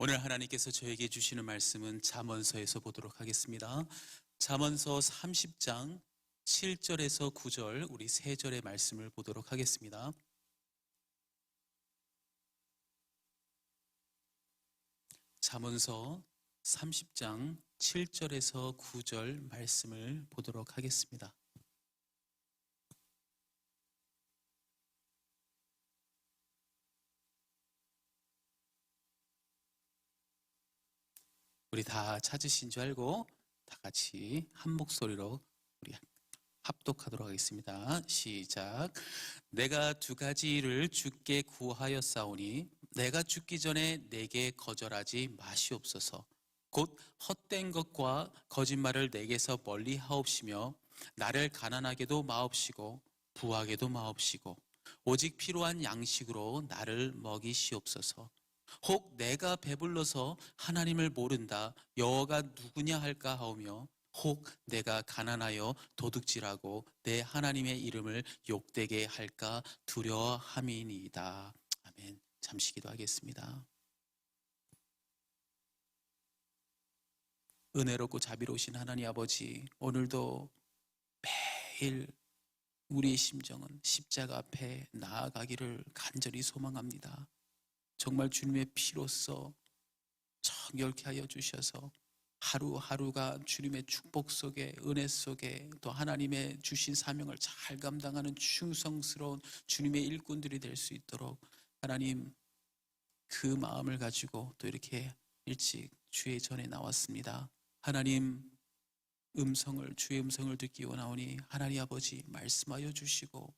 오늘 하나님께서 저에게 주시는 말씀은 잠언서에서 보도록 하겠습니다. 잠언서 30장 7절에서 9절 우리 3절의 말씀을 보도록 하겠습니다. 잠언서 30장 7절에서 9절 말씀을 보도록 하겠습니다. 우리 다 찾으신 줄 알고 다 같이 한 목소리로 우리 합독하도록 하겠습니다. 시작. 내가 두 가지를 주께 구하였사오니 내가 죽기 전에 내게 거절하지 마시옵소서. 곧 헛된 것과 거짓말을 내게서 멀리 하옵시며 나를 가난하게도 마옵시고 부하게도 마옵시고 오직 필요한 양식으로 나를 먹이시옵소서. 혹 내가 배불러서 하나님을 모른다 여호와가 누구냐 할까 하오며 혹 내가 가난하여 도둑질하고 내 하나님의 이름을 욕되게 할까 두려워함이니이다. 아멘. 잠시 기도하겠습니다. 은혜롭고 자비로우신 하나님 아버지, 오늘도 매일 우리의 심정은 십자가 앞에 나아가기를 간절히 소망합니다. 정말 주님의 피로써 정결케 하여 주셔서 하루하루가 주님의 축복 속에, 은혜 속에 또 하나님의 주신 사명을 잘 감당하는 충성스러운 주님의 일꾼들이 될 수 있도록 하나님 그 마음을 가지고 또 이렇게 일찍 주의 전에 나왔습니다. 하나님 주의 음성을 듣기 원하오니 하나님 아버지 말씀하여 주시고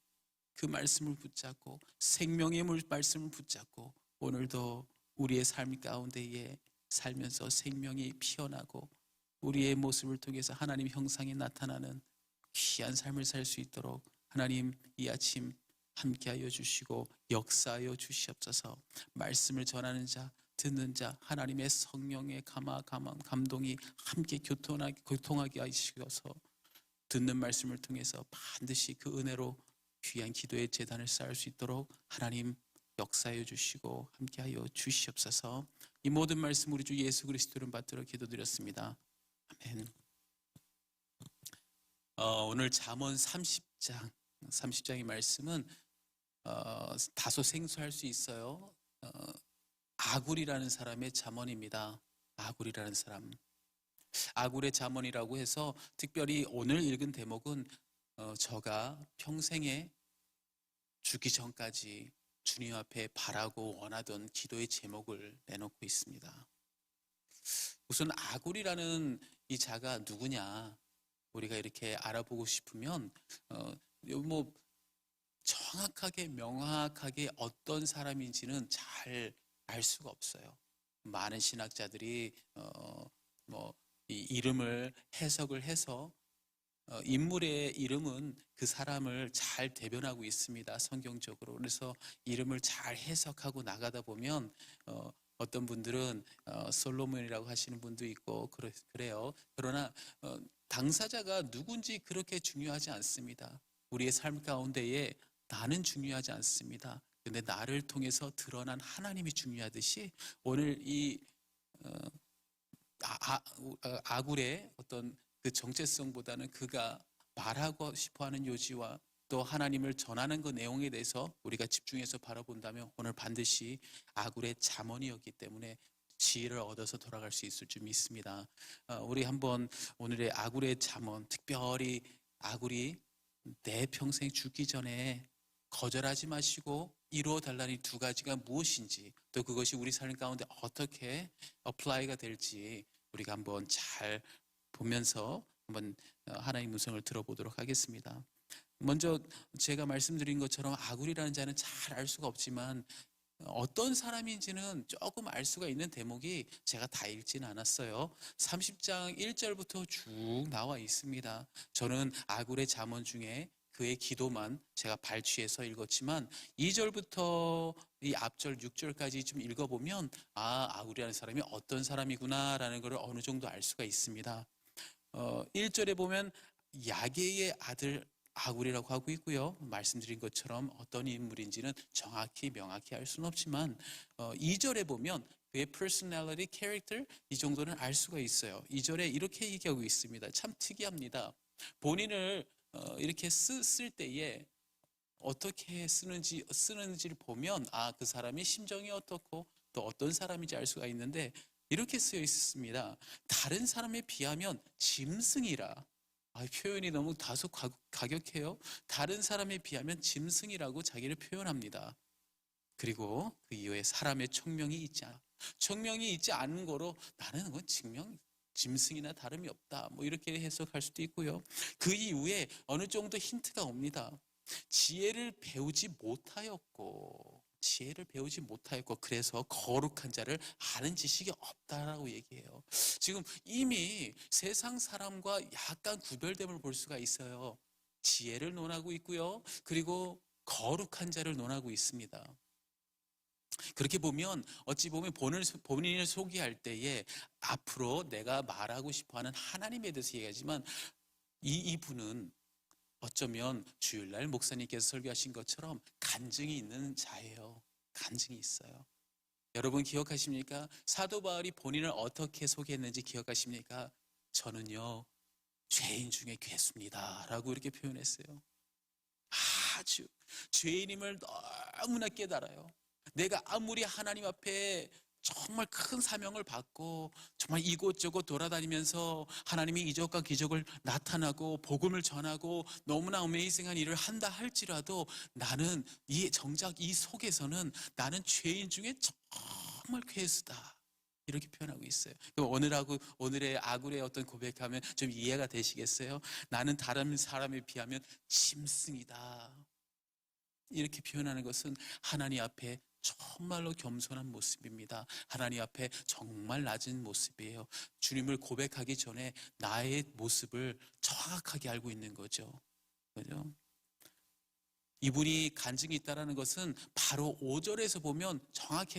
그 말씀을 붙잡고 생명의 말씀을 붙잡고 오늘도 우리의 삶 가운데에 살면서 생명이 피어나고 우리의 모습을 통해서 하나님 형상이 나타나는 귀한 삶을 살 수 있도록 하나님 이 아침 함께하여 주시고 역사하여 주시옵소서. 말씀을 전하는 자, 듣는 자 하나님의 성령의 감동이 함께 교통하게 하시어서 듣는 말씀을 통해서 반드시 그 은혜로 귀한 기도의 제단을 쌓을 수 있도록 하나님 역사해 주시고 함께하여 주시옵소서. 이 모든 말씀 우리 주 예수 그리스도를 받들어 기도드렸습니다. 아멘. 오늘 잠언 30장의 말씀은 다소 생소할 수 있어요. 아굴이라는 사람의 잠언입니다. 아굴이라는 사람. 아굴의 잠언이라고 해서 특별히 오늘 읽은 대목은 저가 평생에 죽기 전까지 주님 앞에 바라고 원하던 기도의 제목을 내놓고 있습니다. 우선 아굴이라는 이 자가 누구냐 우리가 이렇게 알아보고 싶으면 정확하게 명확하게 어떤 사람인지는 잘 알 수가 없어요. 많은 신학자들이 이 이름을 해석을 해서 인물의 이름은 그 사람을 잘 대변하고 있습니다. 성경적으로. 그래서 이름을 잘 해석하고 나가다 보면 어떤 분들은 솔로몬이라고 하시는 분도 있고 그래요. 그러나 당사자가 누군지 그렇게 중요하지 않습니다. 우리의 삶 가운데에 나는 중요하지 않습니다. 그런데 나를 통해서 드러난 하나님이 중요하듯이 오늘 이 아굴의 어떤 그 정체성보다는 그가 말하고 싶어하는 요지와 또 하나님을 전하는 그 내용에 대해서 우리가 집중해서 바라본다면 오늘 반드시 아굴의 잠언이었기 때문에 지혜를 얻어서 돌아갈 수 있을 줄 믿습니다. 우리 한번 오늘의 아굴의 잠언, 특별히 아굴이 내 평생 죽기 전에 거절하지 마시고 이루어 달라는 두 가지가 무엇인지 또 그것이 우리 삶 가운데 어떻게 어플라이가 될지 우리가 한번 잘 보면서 한번 하나님의 음성을 들어보도록 하겠습니다. 먼저 제가 말씀드린 것처럼 아굴이라는 자는 잘 알 수가 없지만 어떤 사람인지는 조금 알 수가 있는 대목이 제가 다 읽지는 않았어요. 30장 1절부터 쭉 나와 있습니다. 저는 아굴의 잠언 중에 그의 기도만 제가 발췌해서 읽었지만 2절부터 이 앞절 6절까지 좀 읽어보면 아굴이라는 사람이 어떤 사람이구나라는 걸 어느 정도 알 수가 있습니다. 1절에 보면 야게의 아들 아굴이라고 하고 있고요. 말씀드린 것처럼 어떤 인물인지는 정확히 명확히 알 수는 없지만 2절에 보면 그의 personality, character 이 정도는 알 수가 있어요. 2절에 이렇게 얘기하고 있습니다. 참 특이합니다. 본인을 이렇게 쓸 때에 어떻게 쓰는지를 보면 그 사람이 심정이 어떻고 또 어떤 사람인지 알 수가 있는데 이렇게 쓰여 있습니다. 다른 사람에 비하면 짐승이라. 표현이 너무 다소 가격해요. 다른 사람에 비하면 짐승이라고 자기를 표현합니다. 그리고 그 이후에 사람의 총명이 있지 않은 거로 나는 짐승이나 다름이 없다. 이렇게 해석할 수도 있고요. 그 이후에 어느 정도 힌트가 옵니다. 지혜를 배우지 못하였고 그래서 거룩한 자를 아는 지식이 없다라고 얘기해요. 지금 이미 세상 사람과 약간 구별됨을 볼 수가 있어요. 지혜를 논하고 있고요. 그리고 거룩한 자를 논하고 있습니다. 그렇게 보면 어찌 보면 본인을 소개할 때에 앞으로 내가 말하고 싶어하는 하나님에 대해서 얘기하지만 이분은 어쩌면 주일날 목사님께서 설교하신 것처럼 간증이 있는 자예요. 간증이 있어요. 여러분 기억하십니까? 사도 바울이 본인을 어떻게 소개했는지 기억하십니까? 저는요 죄인 중에 괴수입니다 라고 이렇게 표현했어요. 아주 죄인임을 너무나 깨달아요. 내가 아무리 하나님 앞에 정말 큰 사명을 받고 정말 이곳저곳 돌아다니면서 하나님이 이적과 기적을 나타나고 복음을 전하고 너무나 어메이징한 일을 한다 할지라도 나는 정작 이 속에서는 나는 죄인 중에 정말 괴수다 이렇게 표현하고 있어요. 오늘의 아굴의 어떤 고백하면 좀 이해가 되시겠어요? 나는 다른 사람에 비하면 짐승이다 이렇게 표현하는 것은 하나님 앞에 정말로 겸손한 모습입니다. 하나님 앞에 정말 낮은 모습이에요. 주님을 고백하기 전에 나의 모습을 정확하게 알고 있는 거죠. 그죠? 이분이 간증이 있다는 것은 바로 5절에서 보면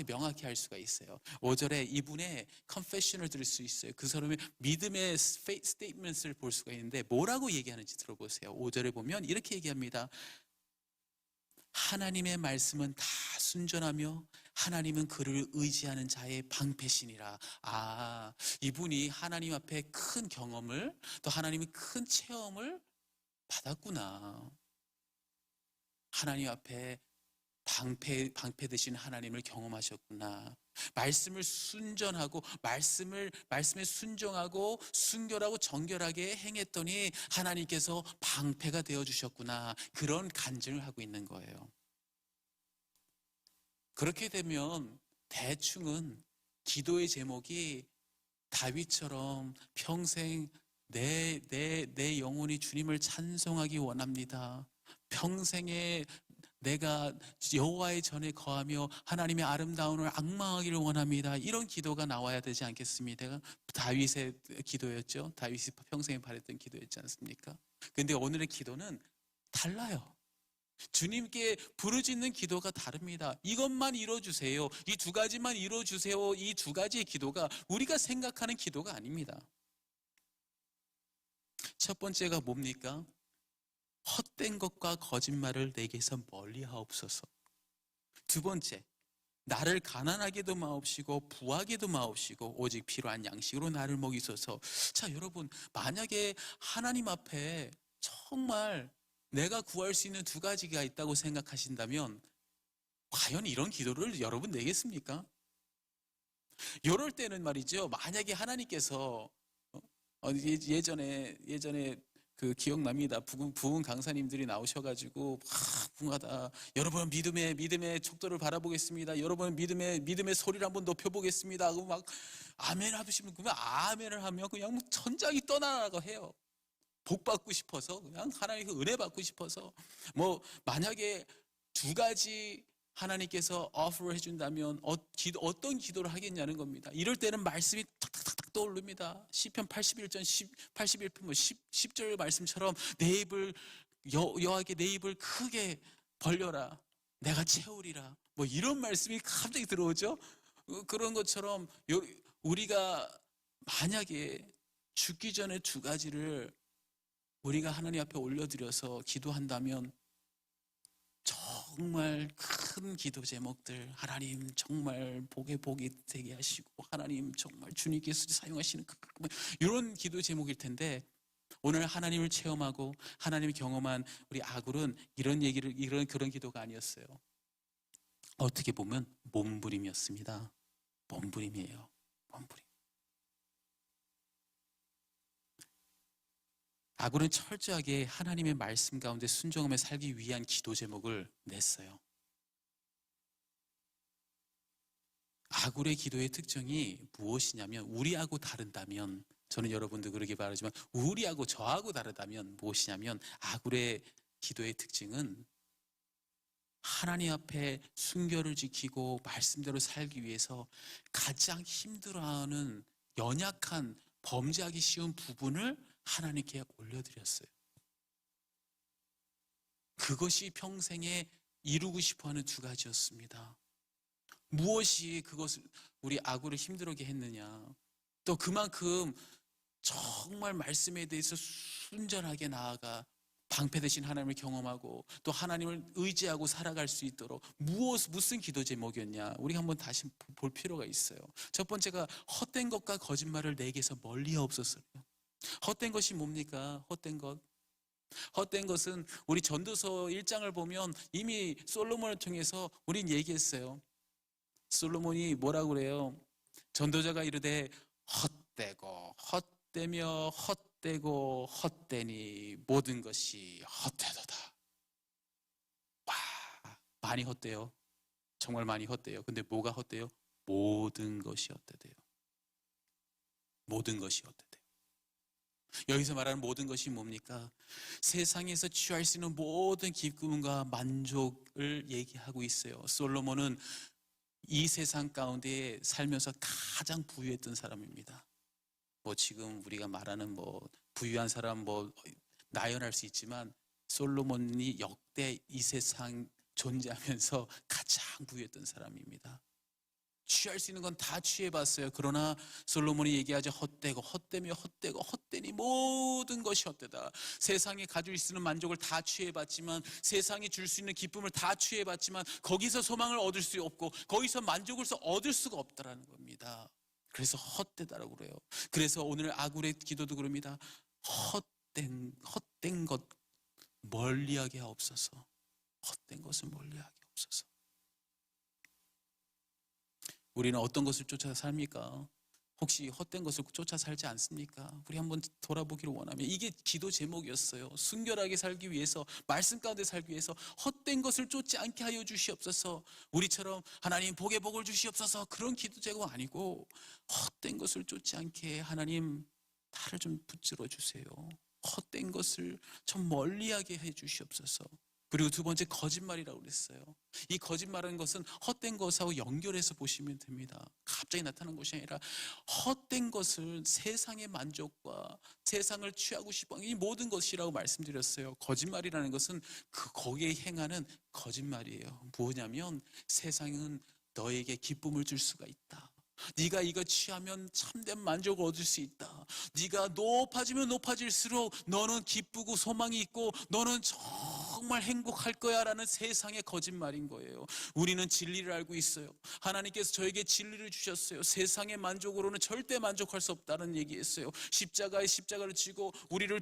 명확히 알 수가 있어요. 5절에 이분의 confession을 들을 수 있어요. 그 사람의 믿음의 statement을 볼 수가 있는데 뭐라고 얘기하는지 들어보세요. 5절에 보면 이렇게 얘기합니다. 하나님의 말씀은 다 순전하며 하나님은 그를 의지하는 자의 방패시니라. 이분이 하나님 앞에 큰 경험을 또 하나님의 큰 체험을 받았구나. 하나님 앞에 방패 되신 하나님을 경험하셨구나. 말씀을 순전하고 말씀에 순종하고 순결하고 정결하게 행했더니 하나님께서 방패가 되어 주셨구나. 그런 간증을 하고 있는 거예요. 그렇게 되면 대충은 기도의 제목이 다윗처럼 평생 내 영혼이 주님을 찬송하기 원합니다. 평생에 내가 여호와의 전에 거하며 하나님의 아름다움을 앙망하기를 원합니다. 이런 기도가 나와야 되지 않겠습니까? 다윗의 기도였죠. 다윗이 평생에 바랬던 기도였지 않습니까? 그런데 오늘의 기도는 달라요. 주님께 부르짖는 기도가 다릅니다. 이것만 이뤄주세요. 이 두 가지만 이뤄주세요. 이 두 가지의 기도가 우리가 생각하는 기도가 아닙니다. 첫 번째가 뭡니까? 헛된 것과 거짓말을 내게서 멀리하옵소서. 두 번째, 나를 가난하게도 마옵시고 부하게도 마옵시고 오직 필요한 양식으로 나를 먹이소서. 자, 여러분, 만약에 하나님 앞에 정말 내가 구할 수 있는 두 가지가 있다고 생각하신다면 과연 이런 기도를 여러분 내겠습니까? 이럴 때는 말이죠, 만약에 하나님께서 예전에 그 기억납니다. 부흥 강사님들이 나오셔가지고 부흥하다. 여러분 믿음의 척도를 바라보겠습니다. 여러분 믿음의 소리를 한번 높여보겠습니다. 하고 막 아멘 하시면 그냥 아멘을 하면 그냥 천장이 떠나라고 해요. 복 받고 싶어서 그냥 하나님께 은혜 받고 싶어서 만약에 두 가지 하나님께서 오퍼를 해준다면 어떤 기도를 하겠냐는 겁니다. 이럴 때는 말씀이 탁탁탁탁 떠오릅니다. 시편 81편 10절 말씀처럼 내 입을 여호와께 내 입을 크게 벌려라 내가 채우리라 이런 말씀이 갑자기 들어오죠. 그런 것처럼 우리가 만약에 죽기 전에 두 가지를 우리가 하나님 앞에 올려드려서 기도한다면 정말 큰 기도 제목들, 하나님 정말 복에 복이 되게 하시고, 하나님 정말 주님께서 사용하시는 이런 기도 제목일 텐데, 오늘 하나님을 체험하고 하나님을 경험한 우리 아굴은 그런 기도가 아니었어요. 어떻게 보면 몸부림이었습니다. 몸부림이에요. 몸부림. 아굴은 철저하게 하나님의 말씀 가운데 순종하며 살기 위한 기도 제목을 냈어요. 아굴의 기도의 특징이 무엇이냐면, 우리하고 다른다면, 저는 여러분도 그러기 바라지만 우리하고 저하고 다르다면 무엇이냐면, 아굴의 기도의 특징은 하나님 앞에 순결을 지키고 말씀대로 살기 위해서 가장 힘들어하는 연약한 범죄하기 쉬운 부분을 하나님께 올려드렸어요. 그것이 평생에 이루고 싶어하는 두 가지였습니다. 무엇이 그것을 우리 아굴을 힘들게 했느냐, 또 그만큼 정말 말씀에 대해서 순전하게 나아가 방패되신 하나님을 경험하고 또 하나님을 의지하고 살아갈 수 있도록 무슨 기도 제목이었냐, 우리가 한번 다시 볼 필요가 있어요. 첫 번째가 헛된 것과 거짓말을 내게서 멀리하옵소서요. 헛된 것이 뭡니까? 헛된 것. 헛된 것은 우리 전도서 1장을 보면 이미 솔로몬을 통해서 우린 얘기했어요. 솔로몬이 뭐라고 그래요? 전도자가 이르되 헛되고 헛되며 헛되고 헛되니 모든 것이 헛되도다. 와, 많이 헛돼요. 정말 많이 헛돼요. 근데 뭐가 헛돼요? 모든 것이 헛되대요. 모든 것이 헛되대요. 여기서 말하는 모든 것이 뭡니까? 세상에서 취할 수 있는 모든 기쁨과 만족을 얘기하고 있어요. 솔로몬은 이 세상 가운데 살면서 가장 부유했던 사람입니다. 뭐 지금 우리가 말하는 뭐 부유한 사람 뭐 나열할 수 있지만, 솔로몬이 역대 이 세상 존재하면서 가장 부유했던 사람입니다. 취할 수 있는 건 다 취해봤어요. 그러나 솔로몬이 얘기하죠. 헛되고 헛되며 헛되고 헛되니 모든 것이 헛되다. 세상에 가질 수 있는 만족을 다 취해봤지만, 세상이 줄 수 있는 기쁨을 다 취해봤지만 거기서 소망을 얻을 수 없고 거기서 만족을 얻을 수가 없다라는 겁니다. 그래서 헛되다라고 그래요. 그래서 오늘 아굴의 기도도 그럽니다. 헛된 것 멀리하게 하옵소서. 헛된 것을 멀리하게 하옵소서. 우리는 어떤 것을 쫓아 삽니까? 혹시 헛된 것을 쫓아 살지 않습니까? 우리 한번 돌아보기를 원하면, 이게 기도 제목이었어요. 순결하게 살기 위해서, 말씀 가운데 살기 위해서 헛된 것을 쫓지 않게 하여 주시옵소서. 우리처럼 하나님 복에 복을 주시옵소서 그런 기도 제목 아니고, 헛된 것을 쫓지 않게 하나님 나를 좀 붙들어 주세요. 헛된 것을 좀 멀리하게 해 주시옵소서. 그리고 두 번째, 거짓말이라고 그랬어요. 이 거짓말하는 것은 헛된 것하고 연결해서 보시면 됩니다. 갑자기 나타난 것이 아니라 헛된 것을 세상의 만족과 세상을 취하고 싶어 하는 이 모든 것이라고 말씀드렸어요. 거짓말이라는 것은 거기에 행하는 거짓말이에요. 뭐냐면, 세상은 너에게 기쁨을 줄 수가 있다. 네가 이거 취하면 참된 만족을 얻을 수 있다. 네가 높아지면 높아질수록 너는 기쁘고 소망이 있고 너는 정말 행복할 거야 라는 세상의 거짓말인 거예요. 우리는 진리를 알고 있어요. 하나님께서 저에게 진리를 주셨어요. 세상의 만족으로는 절대 만족할 수 없다는 얘기했어요. 십자가를 지고 우리를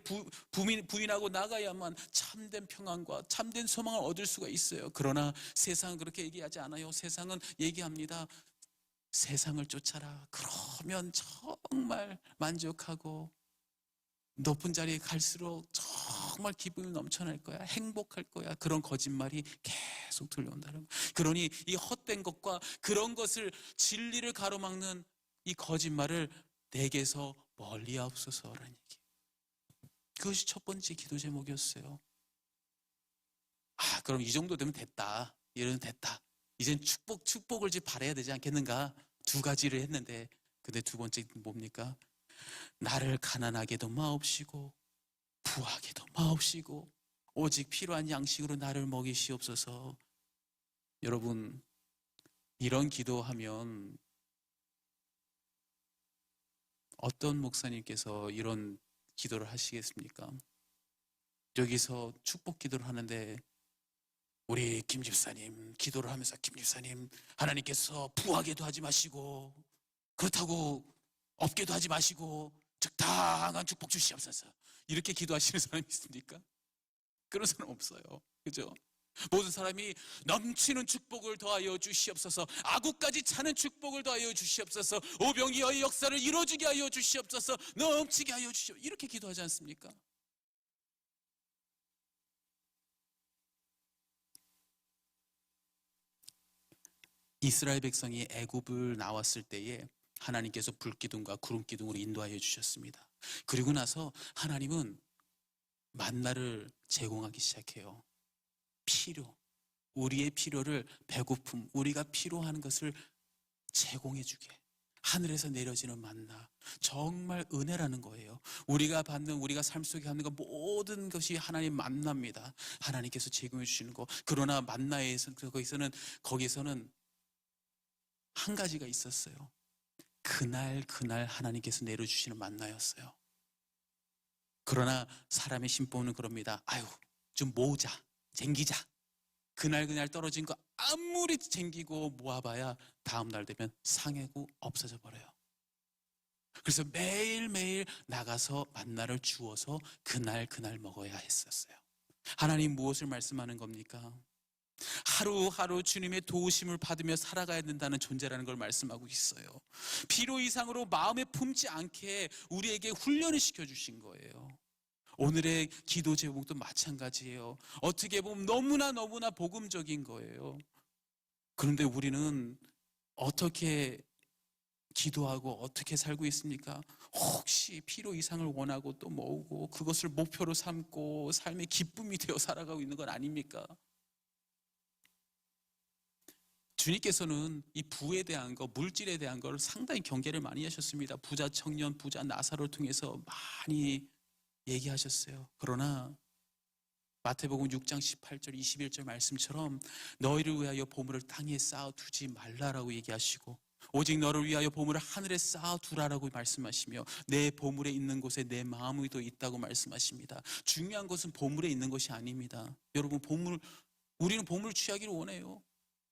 부인하고 나가야만 참된 평안과 참된 소망을 얻을 수가 있어요. 그러나 세상은 그렇게 얘기하지 않아요. 세상은 얘기합니다. 세상을 쫓아라. 그러면 정말 만족하고 높은 자리에 갈수록 정말 기쁨이 넘쳐날 거야. 행복할 거야. 그런 거짓말이 계속 들려온다는 거예요. 그러니 이 헛된 것과 그런 것을, 진리를 가로막는 이 거짓말을 내게서 멀리하옵소서라는 얘기. 그것이 첫 번째 기도 제목이었어요. 그럼 이 정도 되면 됐다. 이러면 됐다. 이젠 축복을 이제 바라야 되지 않겠는가? 두 가지를 했는데, 근데 두 번째 뭡니까? 나를 가난하게도 마옵시고 부하게도 마옵시고 오직 필요한 양식으로 나를 먹이시옵소서. 여러분, 이런 기도하면 어떤 목사님께서 이런 기도를 하시겠습니까? 여기서 축복 기도를 하는데 우리 김 집사님 기도를 하면서 김 집사님 하나님께서 부하게도 하지 마시고 그렇다고 없게도 하지 마시고 적당한 축복 주시옵소서. 이렇게 기도하시는 사람이 있습니까? 그런 사람 없어요. 그죠? 모든 사람이 넘치는 축복을 더하여 주시옵소서, 아구까지 차는 축복을 더하여 주시옵소서, 오병이어의 역사를 이루어지게 하여 주시옵소서, 넘치게 하여 주시옵소서, 이렇게 기도하지 않습니까? 이스라엘 백성이 애굽을 나왔을 때에 하나님께서 불기둥과 구름기둥으로 인도하여 주셨습니다. 그리고 나서 하나님은 만나를 제공하기 시작해요. 필요, 우리의 필요를, 배고픔, 우리가 필요한 것을 제공해 주게. 하늘에서 내려지는 만나, 정말 은혜라는 거예요. 우리가 받는, 우리가 삶 속에 갖는 것 모든 것이 하나님 만나입니다. 하나님께서 제공해 주시는 거. 그러나 만나에서 거기서는 한 가지가 있었어요. 그날 하나님께서 내려주시는 만나였어요. 그러나 사람의 심보는 그럽니다. 아유, 좀 모으자, 쟁기자. 그날 떨어진 거 아무리 쟁기고 모아봐야 다음날 되면 상하고 없어져 버려요. 그래서 매일매일 나가서 만나를 주어서 그날 먹어야 했었어요. 하나님 무엇을 말씀하는 겁니까? 하루하루 주님의 도우심을 받으며 살아가야 된다는 존재라는 걸 말씀하고 있어요. 필요 이상으로 마음에 품지 않게 우리에게 훈련을 시켜주신 거예요. 오늘의 기도 제목도 마찬가지예요. 어떻게 보면 너무나 복음적인 거예요. 그런데 우리는 어떻게 기도하고 어떻게 살고 있습니까? 혹시 필요 이상을 원하고 또 모으고 그것을 목표로 삼고 삶의 기쁨이 되어 살아가고 있는 건 아닙니까? 주님께서는 이 부에 대한 거, 물질에 대한 걸 상당히 경계를 많이 하셨습니다. 부자 청년, 부자 나사로를 통해서 많이 얘기하셨어요. 그러나 마태복음 6장 18절 21절 말씀처럼 너희를 위하여 보물을 땅에 쌓아두지 말라라고 얘기하시고 오직 너를 위하여 보물을 하늘에 쌓아두라라고 말씀하시며 내 보물에 있는 곳에 내 마음이 또 있다고 말씀하십니다. 중요한 것은 보물에 있는 것이 아닙니다. 여러분, 우리는 보물 취하기를 원해요.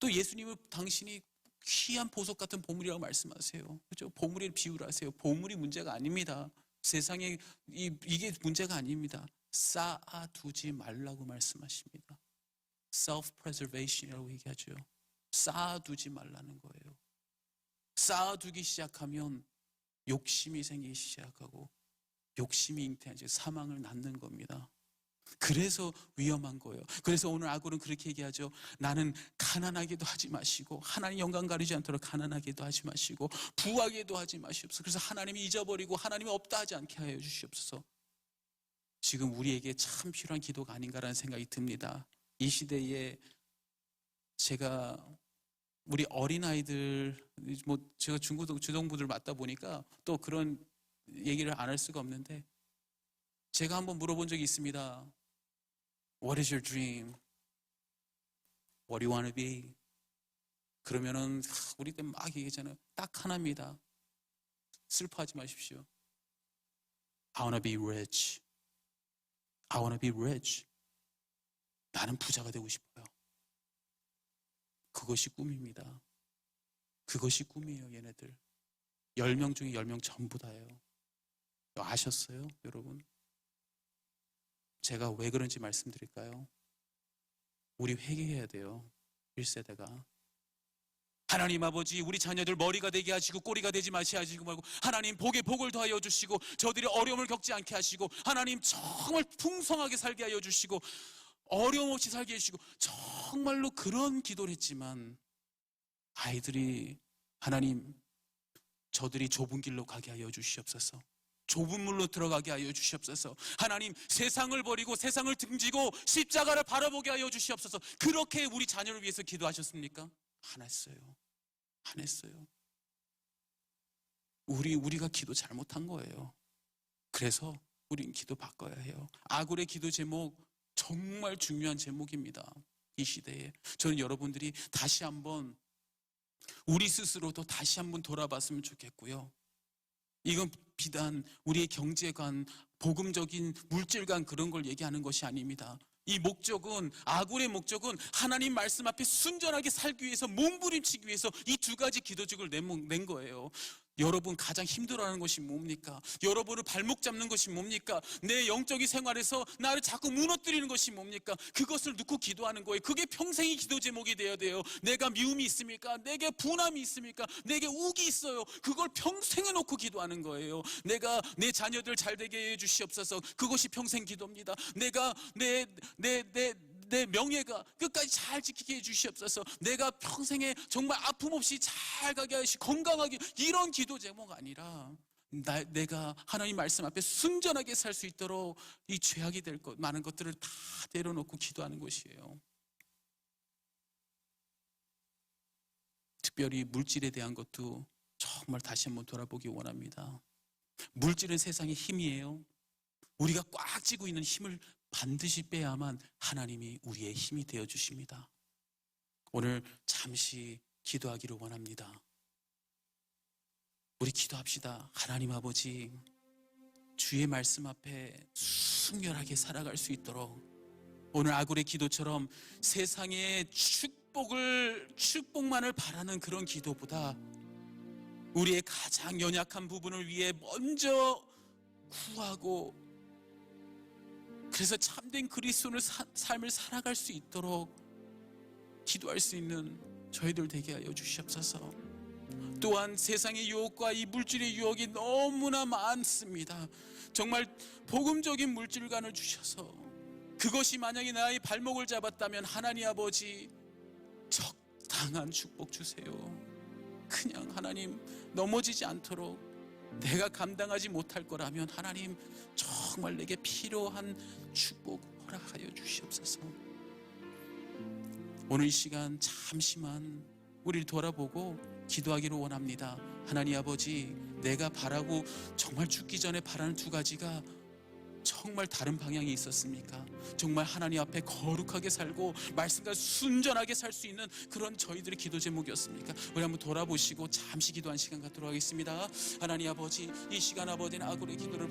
또 예수님은 당신이 귀한 보석 같은 보물이라고 말씀하세요. 그렇죠? 보물에 비유를 하세요. 보물이 문제가 아닙니다. 세상에 이게 문제가 아닙니다. 쌓아두지 말라고 말씀하십니다. self-preservation이라고 얘기하죠. 쌓아두지 말라는 거예요. 쌓아두기 시작하면 욕심이 생기기 시작하고 욕심이 잉태하죠. 사망을 낳는 겁니다. 그래서 위험한 거예요. 그래서 오늘 아굴은 그렇게 얘기하죠. 나는 가난하게도 하지 마시고 하나님 영광 가리지 않도록 가난하게도 하지 마시고 부하게도 하지 마시옵소서. 그래서 하나님이 잊어버리고 하나님이 없다 하지 않게 하여 주시옵소서. 지금 우리에게 참 필요한 기도가 아닌가라는 생각이 듭니다. 이 시대에 제가 우리 어린아이들, 제가 주동부들 맡다 보니까 또 그런 얘기를 안 할 수가 없는데 제가 한번 물어본 적이 있습니다. What is your dream? What do you want to be? 그러면은 우리 때 막 얘기하잖아요. 딱 하나입니다. 슬퍼하지 마십시오. I want to be rich. I want to be rich. 나는 부자가 되고 싶어요. 그것이 꿈입니다. 그것이 꿈이에요, 얘네들. 10명 중에 10명 전부 다예요. 아셨어요, 여러분? 제가 왜 그런지 말씀드릴까요? 우리 회개해야 돼요. 1세대가. 하나님 아버지, 우리 자녀들 머리가 되게 하시고 꼬리가 되지 마시고 말고 하나님 복에 복을 더하여 주시고 저들이 어려움을 겪지 않게 하시고 하나님 정말 풍성하게 살게 하여 주시고 어려움 없이 살게 해주시고 정말로 그런 기도를 했지만 아이들이 하나님 저들이 좁은 길로 가게 하여 주시옵소서. 좁은 물로 들어가게 하여 주시옵소서. 하나님 세상을 버리고 세상을 등지고 십자가를 바라보게 하여 주시옵소서. 그렇게 우리 자녀를 위해서 기도하셨습니까? 안 했어요. 안 했어요. 우리가 기도 잘못한 거예요. 그래서 우린 기도 바꿔야 해요. 아굴의 기도 제목 정말 중요한 제목입니다. 이 시대에 저는 여러분들이 다시 한번 우리 스스로도 다시 한번 돌아봤으면 좋겠고요. 이건 비단 우리의 경제관, 복음적인 물질관 그런 걸 얘기하는 것이 아닙니다. 이 목적은, 아굴의 목적은 하나님 말씀 앞에 순전하게 살기 위해서, 몸부림치기 위해서 이 두 가지 기도직을 낸 거예요. 여러분 가장 힘들어하는 것이 뭡니까? 여러분을 발목 잡는 것이 뭡니까? 내 영적인 생활에서 나를 자꾸 무너뜨리는 것이 뭡니까? 그것을 놓고 기도하는 거예요. 그게 평생의 기도 제목이 되어야 돼요. 내가 미움이 있습니까? 내게 분함이 있습니까? 내게 욱이 있어요. 그걸 평생에 놓고 기도하는 거예요. 내가 내 자녀들 잘 되게 해 주시옵소서. 그것이 평생 기도입니다. 내가 내 명예가 끝까지 잘 지키게 해주시옵소서. 내가 평생에 정말 아픔 없이 잘 가게 하시고 건강하게, 이런 기도 제목 아니라 내가 하나님 말씀 앞에 순전하게 살 수 있도록 이 죄악이 될 것, 많은 것들을 다 내려놓고 기도하는 것이에요. 특별히 물질에 대한 것도 정말 다시 한번 돌아보기 원합니다. 물질은 세상의 힘이에요. 우리가 꽉 쥐고 있는 힘을 반드시 빼야만 하나님이 우리의 힘이 되어 주십니다. 오늘 잠시 기도하기를 원합니다. 우리 기도합시다. 하나님 아버지, 주의 말씀 앞에 순결하게 살아갈 수 있도록 오늘 아굴의 기도처럼 세상의 축복만을 바라는 그런 기도보다 우리의 가장 연약한 부분을 위해 먼저 구하고, 그래서 참된 그리스도의 삶을 살아갈 수 있도록 기도할 수 있는 저희들 되게 하여 주시옵소서. 또한 세상의 유혹과 이 물질의 유혹이 너무나 많습니다. 정말 복음적인 물질관을 주셔서 그것이 만약에 나의 발목을 잡았다면 하나님 아버지 적당한 축복 주세요. 그냥 하나님 넘어지지 않도록, 내가 감당하지 못할 거라면 하나님 정말 내게 필요한 축복 허락하여 주시옵소서. 오늘 이 시간 잠시만 우리를 돌아보고 기도하기를 원합니다. 하나님 아버지, 내가 바라고 정말 죽기 전에 바라는 두 가지가 정말 다른 방향이 있었습니까? 정말 하나님 앞에 거룩하게 살고 말씀과 순전하게 살 수 있는 그런 저희들의 기도 제목이었습니까? 우리 한번 돌아보시고 잠시 기도한 시간 갖도록 하겠습니다. 하나님 아버지, 이 시간 아버지는 아굴의 기도를